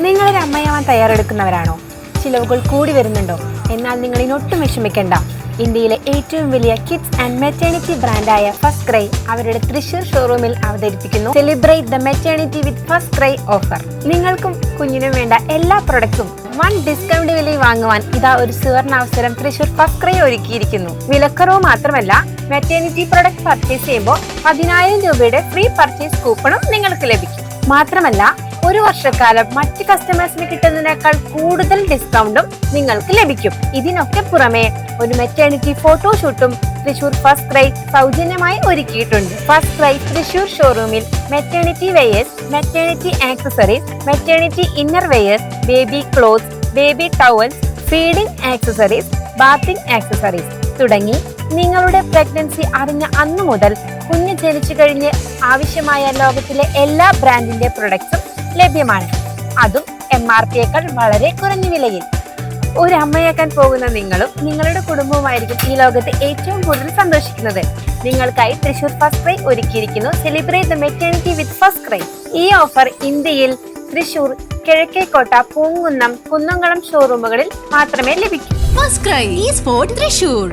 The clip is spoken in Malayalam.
നിങ്ങളൊരു അമ്മയാവാൻ തയ്യാറെടുക്കുന്നവരാണോ? ചിലവുകൾ കൂടി വരുന്നുണ്ടോ? എന്നാൽ നിങ്ങൾ ഇതിനൊട്ടും വിഷമിക്കേണ്ട. ഇന്ത്യയിലെ ഏറ്റവും വലിയ കിഡ്സ് ആൻഡ് മെറ്റേണിറ്റി ബ്രാൻഡായ ഫസ്റ്റ് ക്രൈ അവരുടെ തൃശൂർ ഷോറൂമിൽ അവതരിപ്പിക്കുന്നു celebrate the maternity with First Cry offer. നിങ്ങൾക്കും കുഞ്ഞിനും വേണ്ട എല്ലാ പ്രൊഡക്റ്റും വൺ ഡിസ്കൗണ്ട് വിലയിൽ വാങ്ങുവാൻ ഇതാ ഒരു സുവർണാവസരം തൃശൂർ ഫസ്റ്റ് ക്രൈ ഒരുക്കിയിരിക്കുന്നു. വിലക്കുറവ് മാത്രമല്ല, മെറ്റേണിറ്റി പ്രൊഡക്റ്റ് പർച്ചേസ് ചെയ്യുമ്പോൾ 10,000 രൂപയുടെ ഫ്രീ പർച്ചേസ് കൂപ്പണും നിങ്ങൾക്ക് ലഭിക്കും. മാത്രമല്ല, ഒരു വർഷക്കാലം മറ്റ് കസ്റ്റമേഴ്സിന് കിട്ടുന്നതിനേക്കാൾ കൂടുതൽ ഡിസ്കൗണ്ടും നിങ്ങൾക്ക് ലഭിക്കും. ഇതിനൊക്കെ പുറമെ ഒരു മെറ്റേണിറ്റി ഫോട്ടോഷൂട്ടും തൃശൂർ ഫസ്റ്റ് ക്രൈ സൗജന്യമായി ഒരുക്കിയിട്ടുണ്ട്. ഫസ്റ്റ് ക്രൈ തൃശൂർ ഷോറൂമിൽ maternity wears, maternity accessories, maternity inner wears, baby clothes, baby towels, feeding accessories, bathing accessories തുടങ്ങി നിങ്ങളുടെ പ്രഗ്നൻസി അറിഞ്ഞ അന്നു മുതൽ കുഞ്ഞ് ജനിച്ചു കഴിഞ്ഞ് ആവശ്യമായ ലോകത്തിലെ എല്ലാ ബ്രാൻഡിന്റെ പ്രൊഡക്ട്സും ലഭ്യമാണ്. അതും MRPയേക്കാൾ വളരെ കുറഞ്ഞ വിലയിൽ. ഒരു അമ്മയാക്കാൻ പോകുന്ന നിങ്ങളും നിങ്ങളുടെ കുടുംബവുമായിരിക്കും ഈ ലോകത്ത് ഏറ്റവും കൂടുതൽ സന്തോഷിക്കുന്നത്. നിങ്ങൾക്കായി തൃശൂർ ഫസ്റ്റ് ക്രൈ ഒരുക്കിയിരിക്കുന്നു celebrate the maternity with First cry. ഈ ഓഫർ ഇന്ത്യയിൽ തൃശൂർ, കിഴക്കേക്കോട്ട, പൂങ്കുന്നം, കുന്നംകുളം ഷോറൂമുകളിൽ മാത്രമേ ലഭിക്കൂ. ഫസ്റ്റ് ക്രൈ ഈ സ്പോർട്ട് തൃശൂർ.